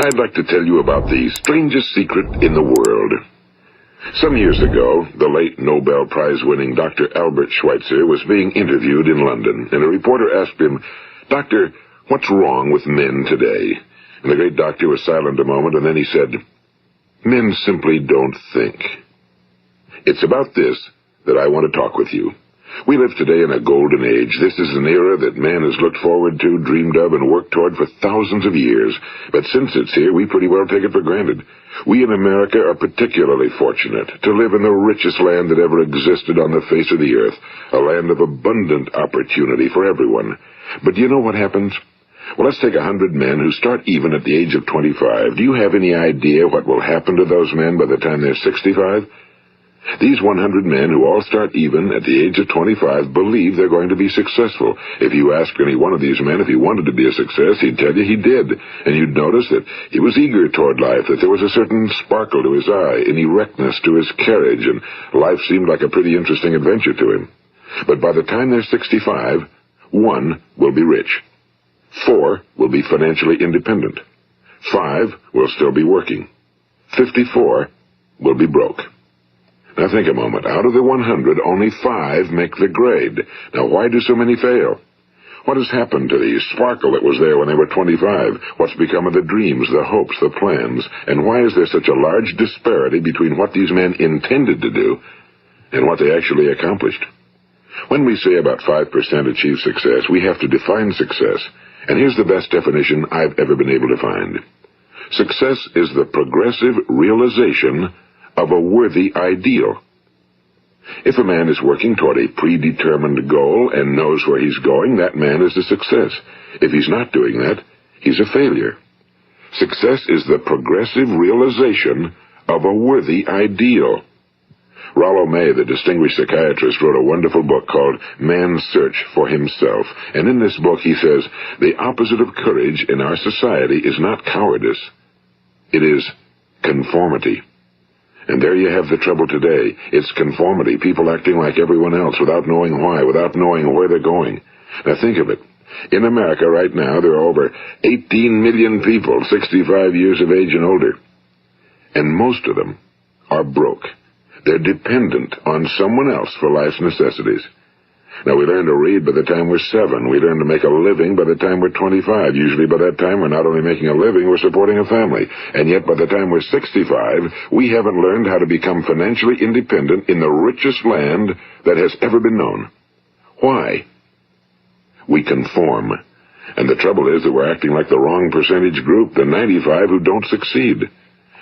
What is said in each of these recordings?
I'd like to tell you about the strangest secret in the world. Some years ago, the late Nobel Prize-winning Dr. Albert Schweitzer was being interviewed in London, and a reporter asked him, "Doctor, what's wrong with men today?" And the great doctor was silent a moment, and then he said, "Men simply don't think." It's about this that I want to talk with you. We live today in a golden age. This is an era that man has looked forward to, dreamed of, and worked toward for thousands of years. But since it's here, we pretty well take it for granted. We in America are particularly fortunate to live in the richest land that ever existed on the face of the earth, a land of abundant opportunity for everyone. But do you know what happens? Well, let's take 100 men who start even at the age of 25. Do you have any idea what will happen to those men by the time they're 65? These 100 men who all start even at the age of 25 believe they're going to be successful. If you ask any one of these men if he wanted to be a success, he'd tell you he did. And you'd notice that he was eager toward life, that there was a certain sparkle to his eye, an erectness to his carriage, and life seemed like a pretty interesting adventure to him. But by the time they're 65, 1 will be rich. 4 will be financially independent. 5 will still be working. 54 will be broke. Now think a moment. Out of the 100, only 5 make the grade. Now why do so many fail? What has happened to the sparkle that was there when they were 25? What's become of the dreams, the hopes, the plans? And why is there such a large disparity between what these men intended to do and what they actually accomplished? When we say about 5% achieve success, we have to define success. And here's the best definition I've ever been able to find. Success is the progressive realization of a worthy ideal. If a man is working toward a predetermined goal and knows where he's going, that man is a success. If he's not doing that, he's a failure. Success is the progressive realization of a worthy ideal. Rollo May, the distinguished psychiatrist, wrote a wonderful book called Man's Search for Himself. And in this book he says, the opposite of courage in our society is not cowardice. It is conformity. And there you have the trouble today. It's conformity, people acting like everyone else without knowing why, without knowing where they're going. Now think of it. In America right now, there are over 18 million people 65 years of age and older. And most of them are broke. They're dependent on someone else for life's necessities. Now, we learn to read by the time we're 7. We learn to make a living by the time we're 25. Usually by that time, we're not only making a living, we're supporting a family. And yet by the time we're 65, we haven't learned how to become financially independent in the richest land that has ever been known. Why? We conform. And the trouble is that we're acting like the wrong percentage group, the 95 who don't succeed.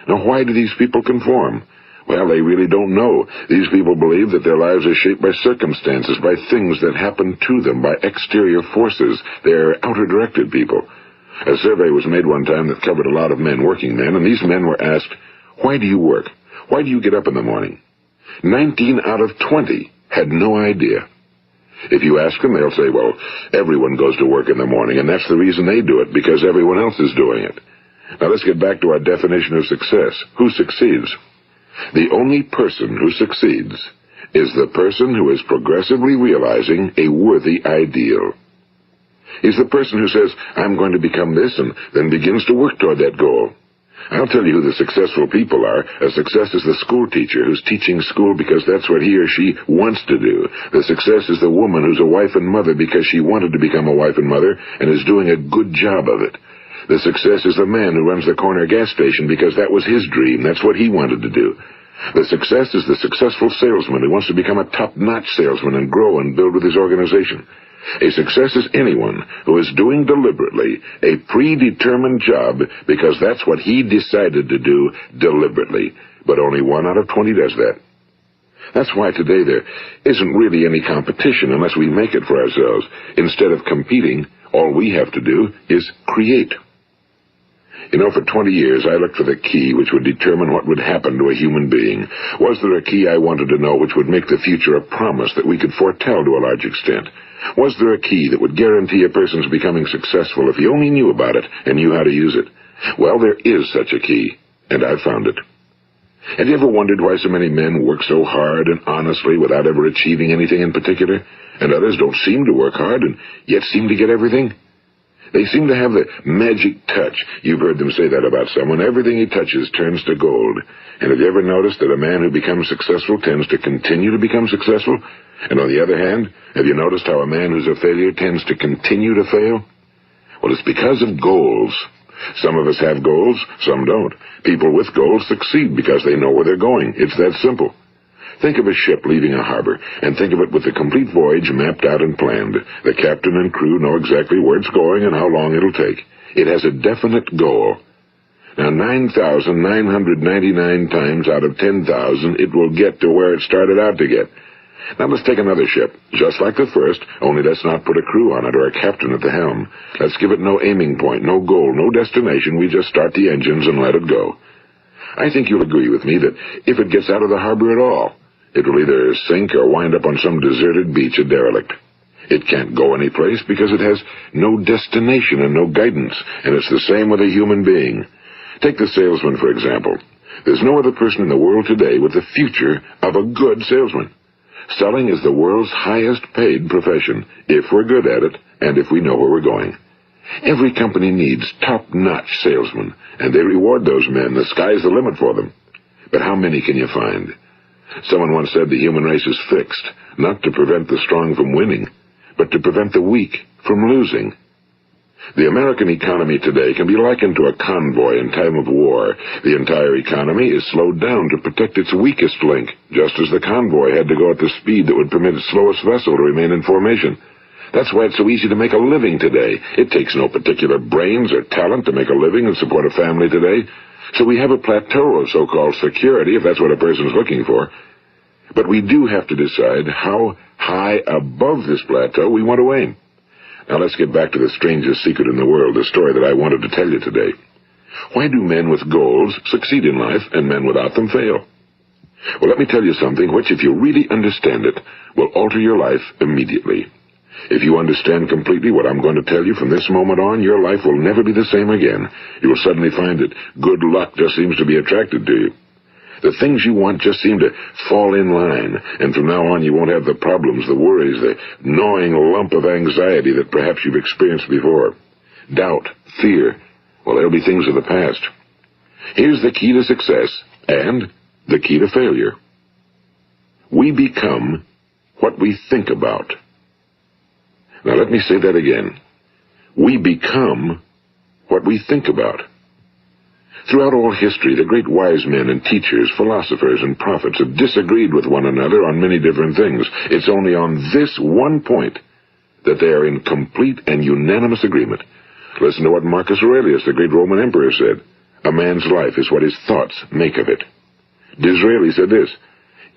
Now, why do these people conform? Well, they really don't know. These people believe that their lives are shaped by circumstances, by things that happen to them, by exterior forces. They're outer-directed people. A survey was made one time that covered a lot of men, working men, and these men were asked, "Why do you work? Why do you get up in the morning?" 19 out of 20 had no idea. If you ask them, they'll say, well, everyone goes to work in the morning, and that's the reason they do it, because everyone else is doing it. Now let's get back to our definition of success. Who succeeds? The only person who succeeds is the person who is progressively realizing a worthy ideal. He's the person who says, I'm going to become this, and then begins to work toward that goal. I'll tell you who the successful people are. A success is the school teacher who's teaching school because that's what he or she wants to do. The success is the woman who's a wife and mother because she wanted to become a wife and mother and is doing a good job of it. The success is the man who runs the corner gas station because that was his dream. That's what he wanted to do. The success is the successful salesman who wants to become a top-notch salesman and grow and build with his organization. A success is anyone who is doing deliberately a predetermined job because that's what he decided to do deliberately. But only 1 out of 20 does that. That's why today there isn't really any competition unless we make it for ourselves. Instead of competing, all we have to do is create. You know, for 20 years, I looked for the key which would determine what would happen to a human being. Was there a key I wanted to know which would make the future a promise that we could foretell to a large extent? Was there a key that would guarantee a person's becoming successful if he only knew about it and knew how to use it? Well, there is such a key, and I found it. Have you ever wondered why so many men work so hard and honestly without ever achieving anything in particular, and others don't seem to work hard and yet seem to get everything? They seem to have the magic touch. You've heard them say that about someone. Everything he touches turns to gold. And have you ever noticed that a man who becomes successful tends to continue to become successful? And on the other hand, have you noticed how a man who's a failure tends to continue to fail? Well, it's because of goals. Some of us have goals, some don't. People with goals succeed because they know where they're going. It's that simple. Think of a ship leaving a harbor, and think of it with the complete voyage mapped out and planned. The captain and crew know exactly where it's going and how long it'll take. It has a definite goal. Now, 9,999 times out of 10,000, it will get to where it started out to get. Now let's take another ship, just like the first, only let's not put a crew on it or a captain at the helm. Let's give it no aiming point, no goal, no destination. We just start the engines and let it go. I think you'll agree with me that if it gets out of the harbor at all, it will either sink or wind up on some deserted beach, a derelict. It can't go anyplace because it has no destination and no guidance, and it's the same with a human being. Take the salesman, for example. There's no other person in the world today with the future of a good salesman. Selling is the world's highest paid profession, if we're good at it, and if we know where we're going. Every company needs top-notch salesmen, and they reward those men. The sky's the limit for them. But how many can you find? Someone once said the human race is fixed, not to prevent the strong from winning, but to prevent the weak from losing. The American economy today can be likened to a convoy in time of war. The entire economy is slowed down to protect its weakest link, just as the convoy had to go at the speed that would permit its slowest vessel to remain in formation. That's why it's so easy to make a living today. It takes no particular brains or talent to make a living and support a family today. So we have a plateau of so-called security, if that's what a person's looking for. But we do have to decide how high above this plateau we want to aim. Now let's get back to the strangest secret in the world, the story that I wanted to tell you today. Why do men with goals succeed in life and men without them fail? Well, let me tell you something which, if you really understand it, will alter your life immediately. If you understand completely what I'm going to tell you from this moment on, your life will never be the same again. You will suddenly find that good luck just seems to be attracted to you. The things you want just seem to fall in line, and from now on you won't have the problems, the worries, the gnawing lump of anxiety that perhaps you've experienced before. Doubt, fear, well, they'll be things of the past. Here's the key to success and the key to failure. We become what we think about. Now let me say that again. We become what we think about. Throughout all history, the great wise men and teachers, philosophers and prophets have disagreed with one another on many different things. It's only on this one point that they are in complete and unanimous agreement. Listen to what Marcus Aurelius, the great Roman emperor, said. A man's life is what his thoughts make of it. Disraeli said this.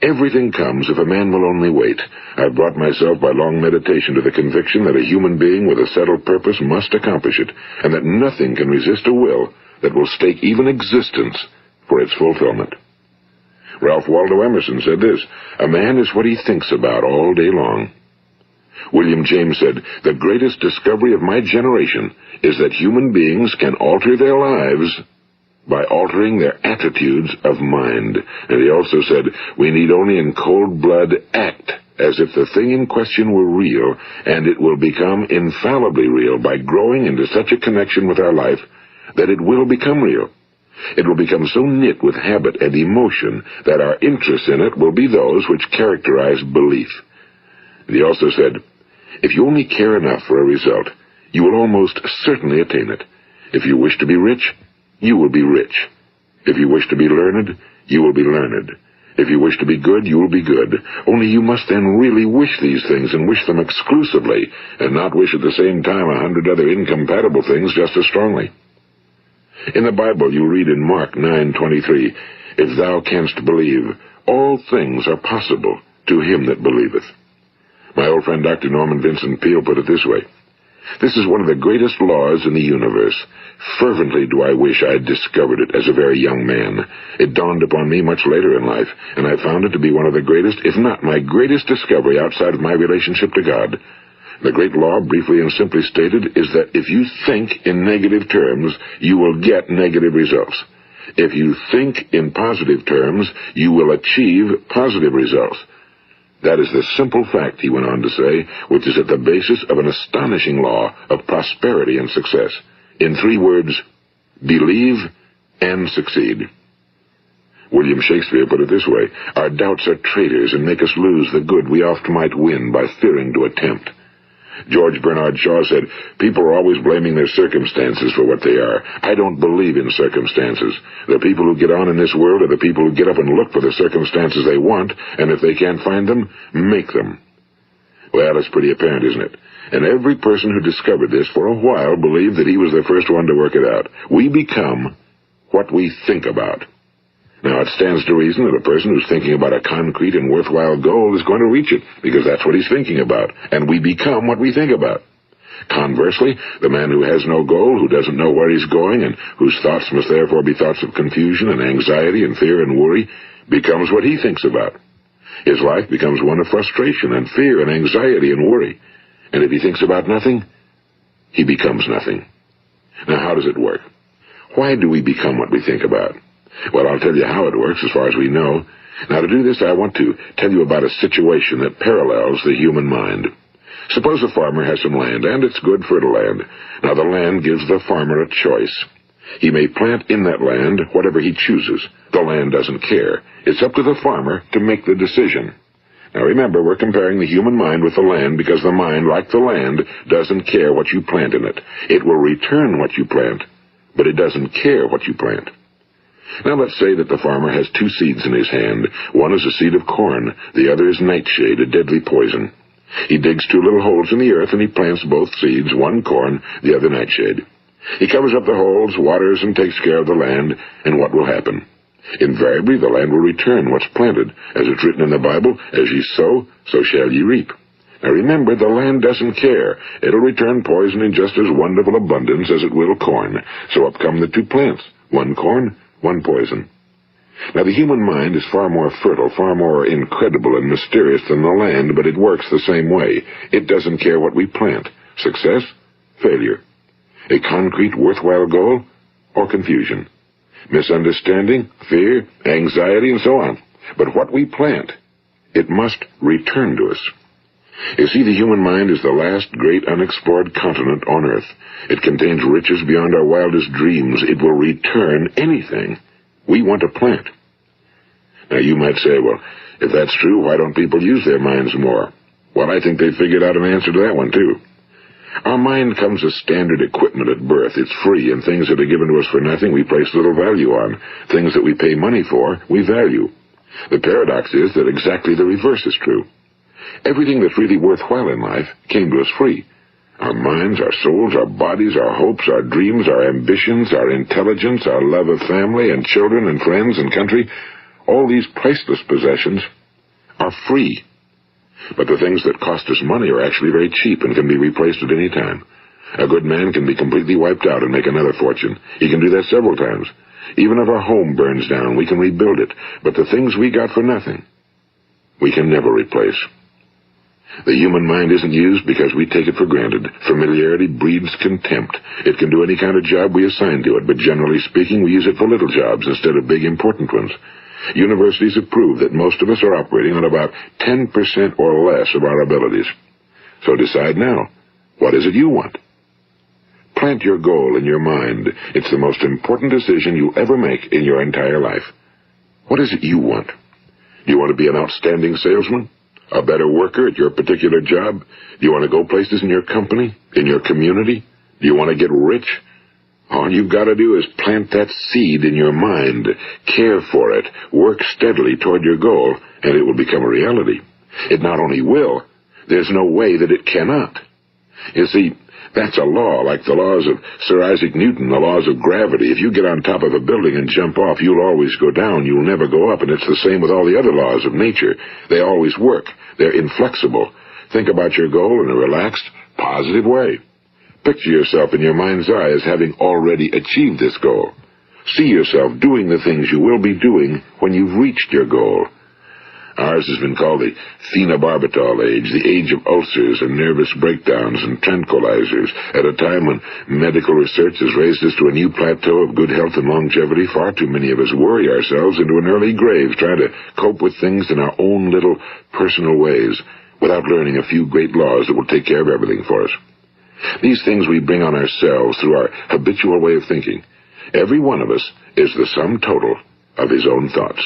Everything comes if a man will only wait. I've brought myself by long meditation to the conviction that a human being with a settled purpose must accomplish it, and that nothing can resist a will that will stake even existence for its fulfillment. Ralph Waldo Emerson said this, a man is what he thinks about all day long. William James said, the greatest discovery of my generation is that human beings can alter their lives by altering their attitudes of mind. And he also said, we need only in cold blood act as if the thing in question were real, and it will become infallibly real by growing into such a connection with our life that it will become real. It will become so knit with habit and emotion that our interest in it will be those which characterize belief. And he also said, if you only care enough for a result, you will almost certainly attain it. If you wish to be rich, you will be rich. If you wish to be learned, you will be learned. If you wish to be good, you will be good. Only you must then really wish these things, and wish them exclusively, and not wish at the same time 100 other incompatible things just as strongly. In the Bible you read in Mark 9:23, if thou canst believe, all things are possible to him that believeth. My old friend Dr. Norman Vincent Peale put it this way, this is one of the greatest laws in the universe. Fervently do I wish I had discovered it as a very young man. It dawned upon me much later in life, and I found it to be one of the greatest, if not my greatest discovery outside of my relationship to God. The great law, briefly and simply stated, is that if you think in negative terms, you will get negative results. If you think in positive terms, you will achieve positive results. That is the simple fact, he went on to say, which is at the basis of an astonishing law of prosperity and success. In 3 words, believe and succeed. William Shakespeare put it this way: our doubts are traitors and make us lose the good we oft might win by fearing to attempt. George Bernard Shaw said, people are always blaming their circumstances for what they are. I don't believe in circumstances. The people who get on in this world are the people who get up and look for the circumstances they want, and if they can't find them, make them. Well, it's pretty apparent, isn't it? And every person who discovered this for a while believed that he was the first one to work it out. We become what we think about. Now, it stands to reason that a person who's thinking about a concrete and worthwhile goal is going to reach it, because that's what he's thinking about, and we become what we think about. Conversely, the man who has no goal, who doesn't know where he's going, and whose thoughts must therefore be thoughts of confusion and anxiety and fear and worry, becomes what he thinks about. His life becomes one of frustration and fear and anxiety and worry. And if he thinks about nothing, he becomes nothing. Now, how does it work? Why do we become what we think about? Well, I'll tell you how it works as far as we know. Now, to do this, I want to tell you about a situation that parallels the human mind. Suppose a farmer has some land, and it's good fertile land. Now, the land gives the farmer a choice. He may plant in that land whatever he chooses. The land doesn't care. It's up to the farmer to make the decision. Now, remember, we're comparing the human mind with the land because the mind, like the land, doesn't care what you plant in it. It will return what you plant, but it doesn't care what you plant. Now let's say that the farmer has 2 seeds in his hand. One is a seed of corn, the other is nightshade, a deadly poison. He digs 2 little holes in the earth and he plants both seeds, one corn, the other nightshade. He covers up the holes, waters, and takes care of the land, and what will happen? Invariably the land will return what's planted. As it's written in the Bible, as ye sow, so shall ye reap. Now remember, the land doesn't care. It'll return poison in just as wonderful abundance as it will corn. So up come the 2 plants, one corn, one poison. Now, the human mind is far more fertile, far more incredible and mysterious than the land, but it works the same way. It doesn't care what we plant. Success, failure. A concrete, worthwhile goal, or confusion. Misunderstanding, fear, anxiety, and so on. But what we plant, it must return to us. You see, the human mind is the last great unexplored continent on Earth. It contains riches beyond our wildest dreams. It will return anything we want to plant. Now, you might say, well, if that's true, why don't people use their minds more? Well, I think they figured out an answer to that one, too. Our mind comes as standard equipment at birth. It's free, and things that are given to us for nothing we place little value on. Things that we pay money for, we value. The paradox is that exactly the reverse is true. Everything that's really worthwhile in life came to us free. Our minds, our souls, our bodies, our hopes, our dreams, our ambitions, our intelligence, our love of family and children and friends and country, all these priceless possessions are free. But the things that cost us money are actually very cheap and can be replaced at any time. A good man can be completely wiped out and make another fortune. He can do that several times. Even if our home burns down, we can rebuild it. But the things we got for nothing, we can never replace. The human mind isn't used because we take it for granted. Familiarity breeds contempt. It can do any kind of job we assign to it, but generally speaking, we use it for little jobs instead of big, important ones. Universities have proved that most of us are operating on about 10% or less of our abilities. So decide now, what is it you want? Plant your goal in your mind. It's the most important decision you'll ever make in your entire life. What is it you want? Do you want to be an outstanding salesman? A better worker at your particular job? Do you want to go places in your company? In your community? Do you want to get rich? All you've got to do is plant that seed in your mind, care for it, work steadily toward your goal, and it will become a reality. It not only will, there's no way that it cannot. You see, that's a law, like the laws of Sir Isaac Newton, the laws of gravity. If you get on top of a building and jump off, you'll always go down. You'll never go up, and it's the same with all the other laws of nature. They always work. They're inflexible. Think about your goal in a relaxed, positive way. Picture yourself in your mind's eye as having already achieved this goal. See yourself doing the things you will be doing when you've reached your goal. Ours has been called the phenobarbital age, the age of ulcers and nervous breakdowns and tranquilizers, at a time when medical research has raised us to a new plateau of good health and longevity. Far too many of us worry ourselves into an early grave trying to cope with things in our own little personal ways, without learning a few great laws that will take care of everything for us. These things we bring on ourselves through our habitual way of thinking. Every one of us is the sum total of his own thoughts.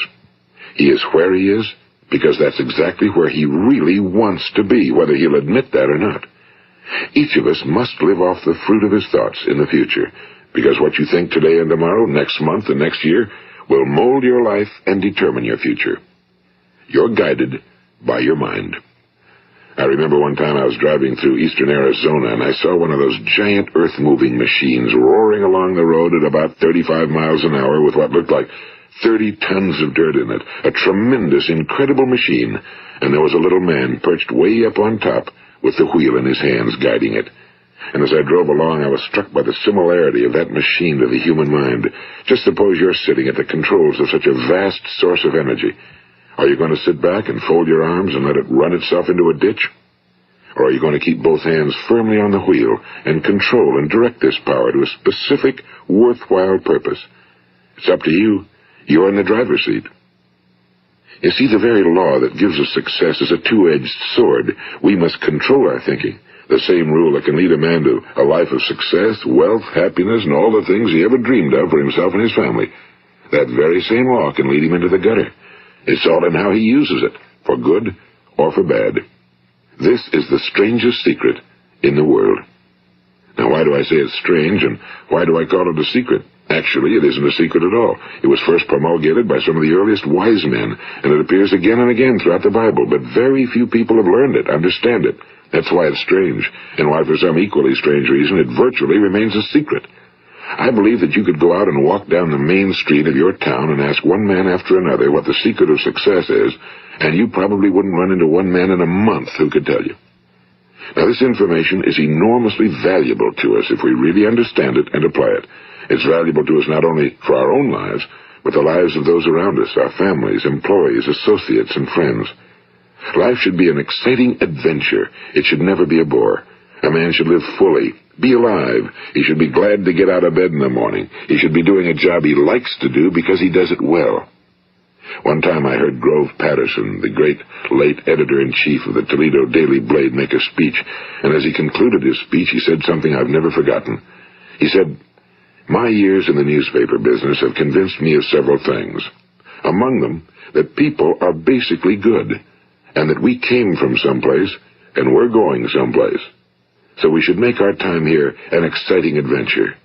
He is where he is because that's exactly where he really wants to be, whether he'll admit that or not. Each of us must live off the fruit of his thoughts in the future, because what you think today and tomorrow, next month and next year, will mold your life and determine your future. You're guided by your mind. I remember one time I was driving through eastern Arizona, and I saw one of those giant earth-moving machines roaring along the road at about 35 miles an hour with what looked like 30 tons of dirt in it. A tremendous, incredible machine, and there was a little man perched way up on top with the wheel in his hands guiding it. And as I drove along, I was struck by the similarity of that machine to the human mind. Just suppose you're sitting at the controls of such a vast source of energy. Are you going to sit back and fold your arms and let it run itself into a ditch? Or are you going to keep both hands firmly on the wheel and control and direct this power to a specific, worthwhile purpose? It's up to you. You're in the driver's seat. You see, the very law that gives us success is a two-edged sword. We must control our thinking. The same rule that can lead a man to a life of success, wealth, happiness, and all the things he ever dreamed of for himself and his family. That very same law can lead him into the gutter. It's all in how he uses it, for good or for bad. This is the strangest secret in the world. Now, why do I say it's strange, and why do I call it a secret? Actually, it isn't a secret at all. It was first promulgated by some of the earliest wise men, and it appears again and again throughout the Bible, but very few people have learned it, understand it. That's why it's strange, and why for some equally strange reason it virtually remains a secret. I believe that you could go out and walk down the main street of your town and ask one man after another what the secret of success is, and you probably wouldn't run into one man in a month who could tell you. Now, this information is enormously valuable to us if we really understand it and apply it. It's valuable to us not only for our own lives, but the lives of those around us, our families, employees, associates, and friends. Life should be an exciting adventure. It should never be a bore. A man should live fully, be alive. He should be glad to get out of bed in the morning. He should be doing a job he likes to do because he does it well. One time I heard Grove Patterson, the great late editor-in-chief of the Toledo Daily Blade, make a speech, and as he concluded his speech, he said something I've never forgotten. He said, "My years in the newspaper business have convinced me of several things. Among them, that people are basically good, and that we came from someplace, and we're going someplace. So we should make our time here an exciting adventure.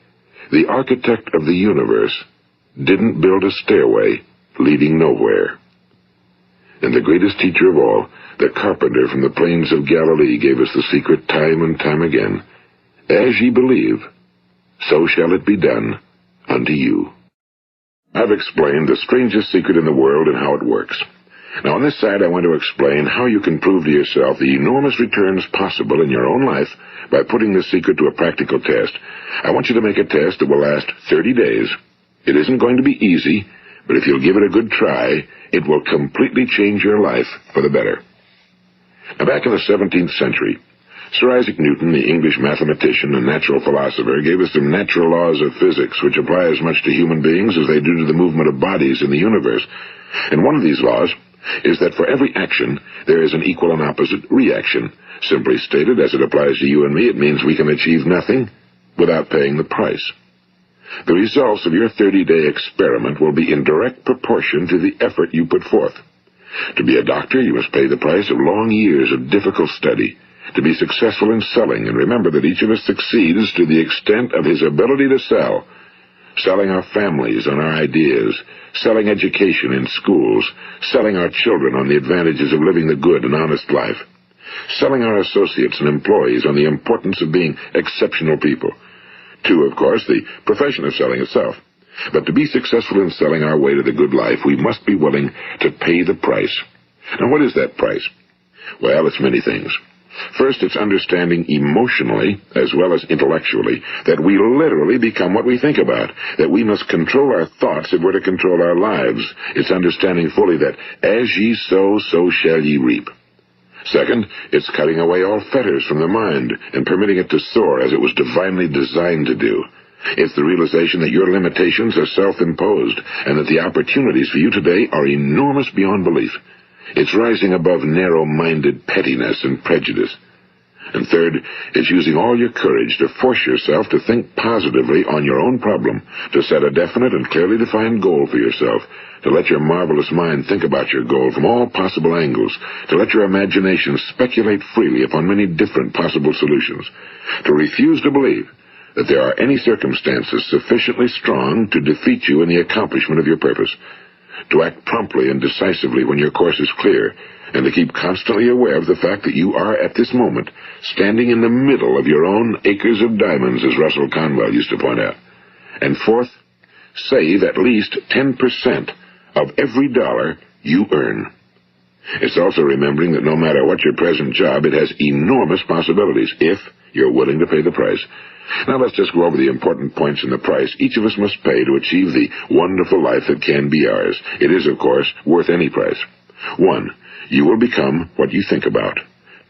The architect of the universe didn't build a stairway leading nowhere." And the greatest teacher of all, the carpenter from the plains of Galilee, gave us the secret time and time again. As ye believe, so shall it be done unto you. I've explained the strangest secret in the world and how it works. Now, on this side, I want to explain how you can prove to yourself the enormous returns possible in your own life by putting this secret to a practical test. I want you to make a test that will last 30 days. It isn't going to be easy, but if you'll give it a good try, it will completely change your life for the better. Now, back in the 17th century, Sir Isaac Newton, the English mathematician and natural philosopher, gave us some natural laws of physics which apply as much to human beings as they do to the movement of bodies in the universe. And one of these laws is that for every action, there is an equal and opposite reaction. Simply stated, as it applies to you and me, it means we can achieve nothing without paying the price. The results of your 30-day experiment will be in direct proportion to the effort you put forth. To be a doctor, you must pay the price of long years of difficult study. To be successful in selling, and remember that each of us succeeds to the extent of his ability to sell. Selling our families on our ideas, selling education in schools, selling our children on the advantages of living the good and honest life, selling our associates and employees on the importance of being exceptional people. To, of course, the profession of selling itself. But to be successful in selling our way to the good life, we must be willing to pay the price. Now, what is that price? Well, it's many things. First, it's understanding emotionally, as well as intellectually, that we literally become what we think about, that we must control our thoughts if we're to control our lives. It's understanding fully that as ye sow, so shall ye reap. Second, it's cutting away all fetters from the mind and permitting it to soar as it was divinely designed to do. It's the realization that your limitations are self-imposed and that the opportunities for you today are enormous beyond belief. It's rising above narrow-minded pettiness and prejudice. And third, it's using all your courage to force yourself to think positively on your own problem, to set a definite and clearly defined goal for yourself, to let your marvelous mind think about your goal from all possible angles, to let your imagination speculate freely upon many different possible solutions, to refuse to believe that there are any circumstances sufficiently strong to defeat you in the accomplishment of your purpose, to act promptly and decisively when your course is clear, and to keep constantly aware of the fact that you are, at this moment, standing in the middle of your own acres of diamonds, as Russell Conwell used to point out. And fourth, save at least 10% of every dollar you earn. It's also remembering that no matter what your present job, it has enormous possibilities, if you're willing to pay the price. Now let's just go over the important points in the price each of us must pay to achieve the wonderful life that can be ours. It is, of course, worth any price. 1. You will become what you think about.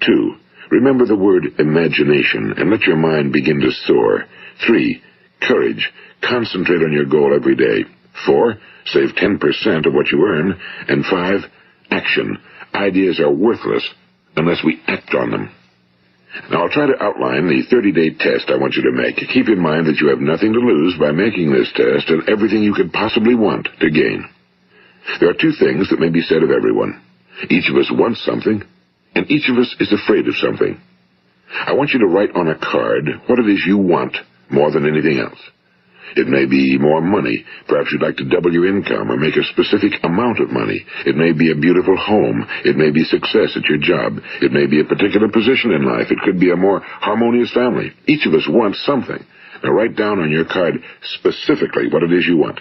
2. Remember the word imagination and let your mind begin to soar. 3. Courage. Concentrate on your goal every day. 4. Save 10% of what you earn. And 5. Action. Ideas are worthless unless we act on them. Now, I'll try to outline the 30-day test I want you to make. Keep in mind that you have nothing to lose by making this test and everything you could possibly want to gain. There are 2 things that may be said of everyone. Each of us wants something, and each of us is afraid of something. I want you to write on a card what it is you want more than anything else. It may be more money. Perhaps you'd like to double your income or make a specific amount of money. It may be a beautiful home. It may be success at your job. It may be a particular position in life. It could be a more harmonious family. Each of us wants something. Now write down on your card specifically what it is you want.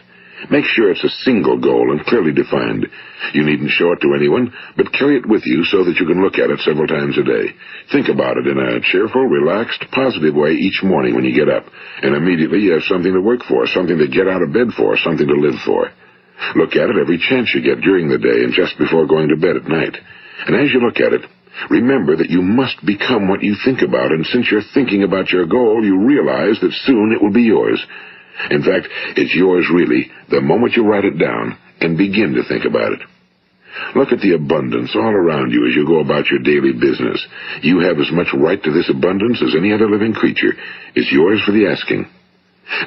Make sure it's a single goal and clearly defined. You needn't show it to anyone, but carry it with you so that you can look at it several times a day. Think about it in a cheerful, relaxed, positive way each morning when you get up, and immediately you have something to work for, something to get out of bed for, something to live for. Look at it every chance you get during the day and just before going to bed at night. And as you look at it, remember that you must become what you think about, and since you're thinking about your goal, you realize that soon it will be yours. In fact, it's yours really the moment you write it down and begin to think about it. Look at the abundance all around you as you go about your daily business. You have as much right to this abundance as any other living creature. It's yours for the asking.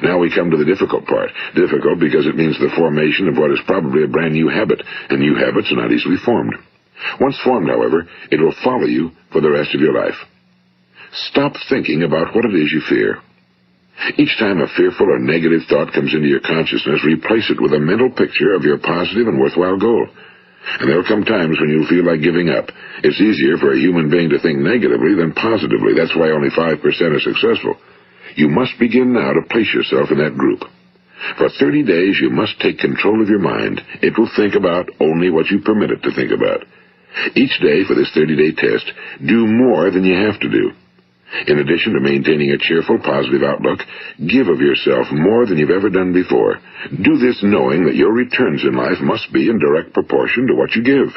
Now we come to the difficult part. Difficult because it means the formation of what is probably a brand new habit, and new habits are not easily formed. Once formed, however, it will follow you for the rest of your life. Stop thinking about what it is you fear. Each time a fearful or negative thought comes into your consciousness, replace it with a mental picture of your positive and worthwhile goal. And there will come times when you'll feel like giving up. It's easier for a human being to think negatively than positively. That's why only 5% are successful. You must begin now to place yourself in that group. For 30 days, you must take control of your mind. It will think about only what you permit it to think about. Each day for this 30-day test, do more than you have to do. In addition to maintaining a cheerful, positive outlook, give of yourself more than you've ever done before. Do this knowing that your returns in life must be in direct proportion to what you give.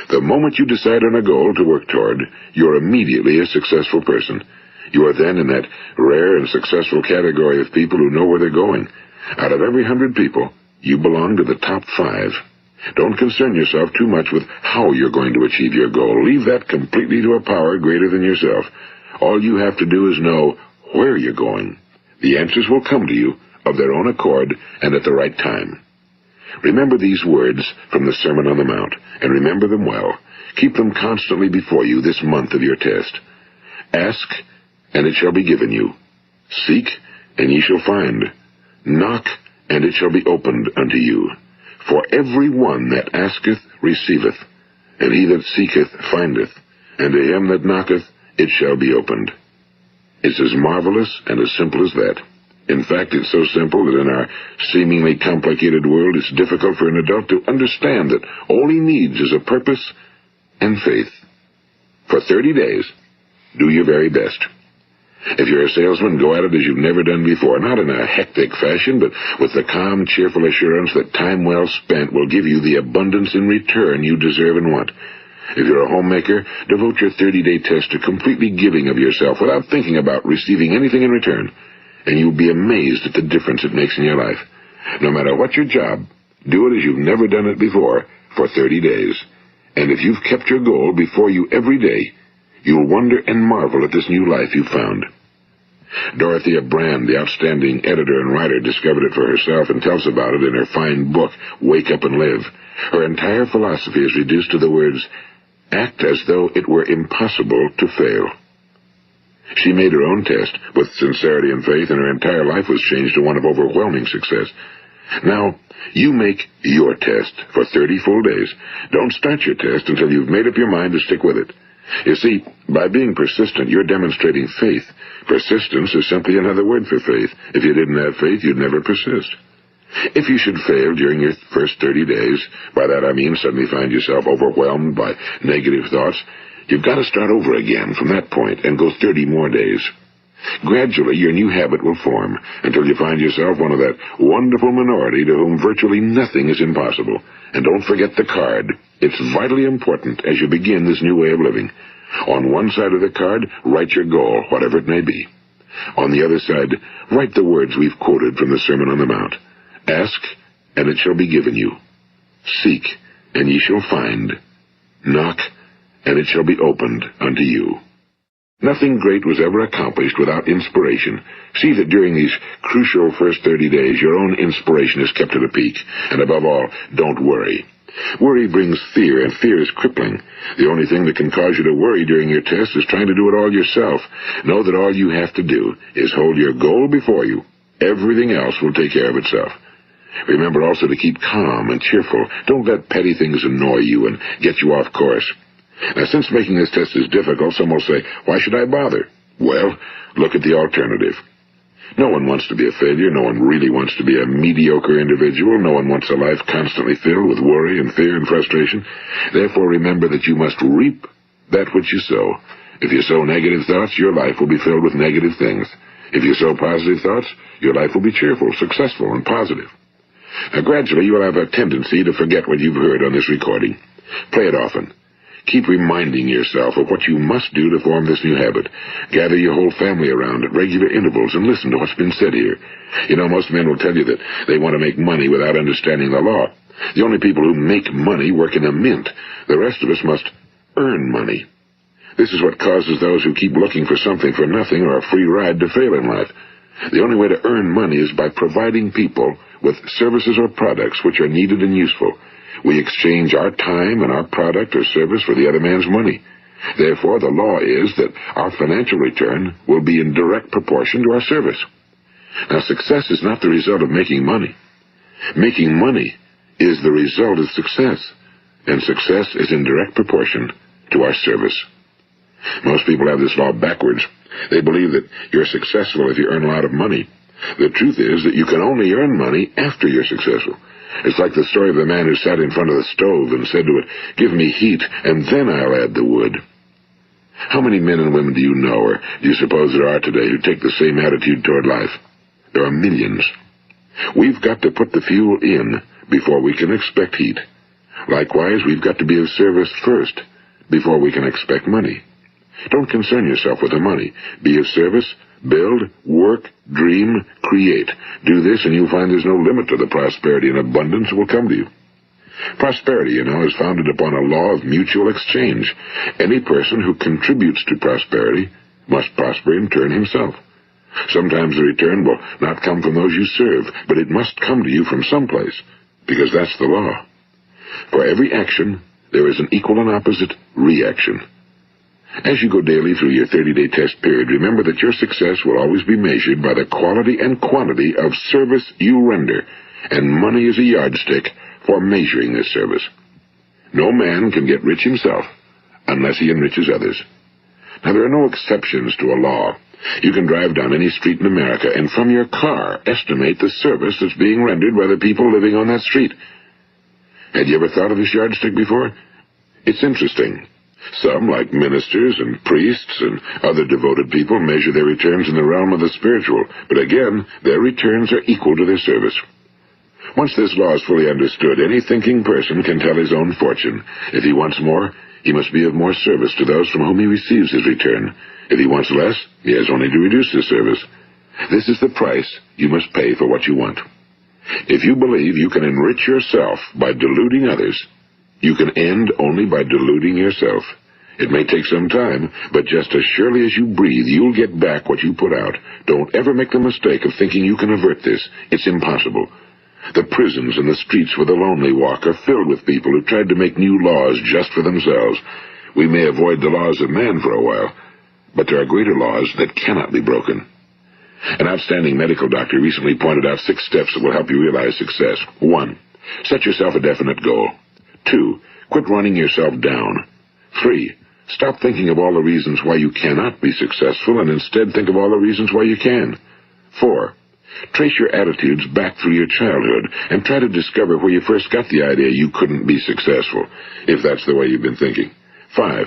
The moment you decide on a goal to work toward, you're immediately a successful person. You are then in that rare and successful category of people who know where they're going. Out of every 100 people, you belong to the top 5. Don't concern yourself too much with how you're going to achieve your goal. Leave that completely to a power greater than yourself. All you have to do is know where you're going. The answers will come to you of their own accord and at the right time. Remember these words from the Sermon on the Mount, and remember them well. Keep them constantly before you this month of your test. Ask, and it shall be given you. Seek, and ye shall find. Knock, and it shall be opened unto you. For every one that asketh receiveth, and he that seeketh findeth, and to him that knocketh it shall be opened. It's as marvelous and as simple as that. In fact, it's so simple that in our seemingly complicated world, it's difficult for an adult to understand that all he needs is a purpose and faith. For 30 days, Do your very best. If you're a salesman, go at it as you've never done before, not in a hectic fashion, but with the calm, cheerful assurance that time well spent will give you the abundance in return you deserve and want. If you're a homemaker, devote your 30-day test to completely giving of yourself without thinking about receiving anything in return, and you'll be amazed at the difference it makes in your life. No matter what your job, do it as you've never done it before for 30 days. And if you've kept your goal before you every day, you'll wonder and marvel at this new life you've found. Dorothea Brand, the outstanding editor and writer, discovered it for herself and tells about it in her fine book, Wake Up and Live. Her entire philosophy is reduced to the words, act as though it were impossible to fail. She made her own test with sincerity and faith, and her entire life was changed to one of overwhelming success. Now, you make your test for 30 full days. Don't start your test until you've made up your mind to stick with it. You see, by being persistent, you're demonstrating faith. Persistence is simply another word for faith. If you didn't have faith, you'd never persist. If you should fail during your first 30 days, by that I mean suddenly find yourself overwhelmed by negative thoughts, you've got to start over again from that point and go 30 more days. Gradually, your new habit will form until you find yourself one of that wonderful minority to whom virtually nothing is impossible. And don't forget the card. It's vitally important as you begin this new way of living. On one side of the card, write your goal, whatever it may be. On the other side, write the words we've quoted from the Sermon on the Mount. Ask, and it shall be given you. Seek, and ye shall find. Knock, and it shall be opened unto you. Nothing great was ever accomplished without inspiration. See that during these crucial first 30 days, your own inspiration is kept at a peak. And above all, don't worry. Worry brings fear, and fear is crippling. The only thing that can cause you to worry during your test is trying to do it all yourself. Know that all you have to do is hold your goal before you. Everything else will take care of itself. Remember also to keep calm and cheerful. Don't let petty things annoy you and get you off course. Now, since making this test is difficult, some will say, why should I bother? Well, look at the alternative. No one wants to be a failure. No one really wants to be a mediocre individual. No one wants a life constantly filled with worry and fear and frustration. Therefore, remember that you must reap that which you sow. If you sow negative thoughts, your life will be filled with negative things. If you sow positive thoughts, your life will be cheerful, successful, and positive. Now, gradually, you will have a tendency to forget what you've heard on this recording. Play it often. Keep reminding yourself of what you must do to form this new habit. Gather your whole family around at regular intervals and listen to what's been said here. You know, most men will tell you that they want to make money without understanding the law. The only people who make money work in a mint. The rest of us must earn money. This is what causes those who keep looking for something for nothing or a free ride to fail in life. The only way to earn money is by providing people with services or products which are needed and useful. We exchange our time and our product or service for the other man's money. Therefore, the law is that our financial return will be in direct proportion to our service. Now, success is not the result of making money. Making money is the result of success, and success is in direct proportion to our service. Most people have this law backwards. They believe that you're successful if you earn a lot of money. The truth is that you can only earn money after you're successful. It's like the story of the man who sat in front of the stove and said to it, "Give me heat, and then I'll add the wood." How many men and women do you know, or do you suppose there are today, who take the same attitude toward life? There are millions. We've got to put the fuel in before we can expect heat. Likewise, we've got to be of service first before we can expect money. Don't concern yourself with the money. Be of service, build, work, dream, create. Do this, and you'll find there's no limit to the prosperity and abundance that will come to you. Prosperity, you know, is founded upon a law of mutual exchange. Any person who contributes to prosperity must prosper in turn himself. Sometimes the return will not come from those you serve, but it must come to you from someplace, because that's the law. For every action, there is an equal and opposite reaction. As you go daily through your 30-day test period, remember that your success will always be measured by the quality and quantity of service you render, and money is a yardstick for measuring this service. No man can get rich himself unless he enriches others. Now, there are no exceptions to a law. You can drive down any street in America and from your car estimate the service that's being rendered by the people living on that street. Had you ever thought of this yardstick before? It's interesting. Some, like ministers and priests and other devoted people, measure their returns in the realm of the spiritual, but again, their returns are equal to their service. Once this law is fully understood, any thinking person can tell his own fortune. If he wants more, he must be of more service to those from whom he receives his return. If he wants less, he has only to reduce his service. This is the price you must pay for what you want. If you believe you can enrich yourself by deluding others, you can end only by deluding yourself. It may take some time, but just as surely as you breathe, you'll get back what you put out. Don't ever make the mistake of thinking you can avert this. It's impossible. The prisons and the streets where the lonely walk are filled with people who tried to make new laws just for themselves. We may avoid the laws of man for a while, but there are greater laws that cannot be broken. An outstanding medical doctor recently pointed out 6 steps that will help you realize success. 1. Set yourself a definite goal. 2. Quit running yourself down. 3. Stop thinking of all the reasons why you cannot be successful and instead think of all the reasons why you can. 4. Trace your attitudes back through your childhood and try to discover where you first got the idea you couldn't be successful, if that's the way you've been thinking. 5.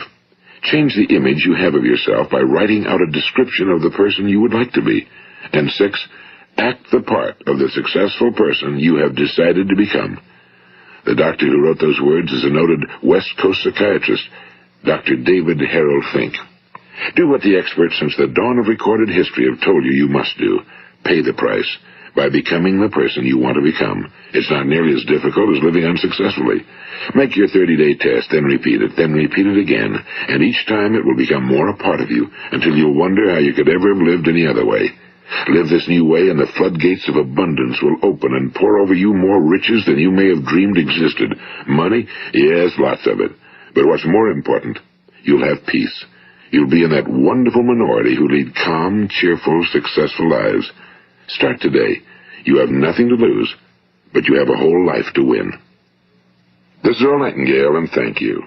Change the image you have of yourself by writing out a description of the person you would like to be. And 6. Act the part of the successful person you have decided to become. The doctor who wrote those words is a noted West Coast psychiatrist, Dr. David Harold Fink. Do what the experts since the dawn of recorded history have told you you must do. Pay the price by becoming the person you want to become. It's not nearly as difficult as living unsuccessfully. Make your 30-day test, then repeat it again, and each time it will become more a part of you until you'll wonder how you could ever have lived any other way. Live this new way and the floodgates of abundance will open and pour over you more riches than you may have dreamed existed. Money? Yes, lots of it. But what's more important, you'll have peace. You'll be in that wonderful minority who lead calm, cheerful, successful lives. Start today. You have nothing to lose, but you have a whole life to win. This is Earl Nightingale, and thank you.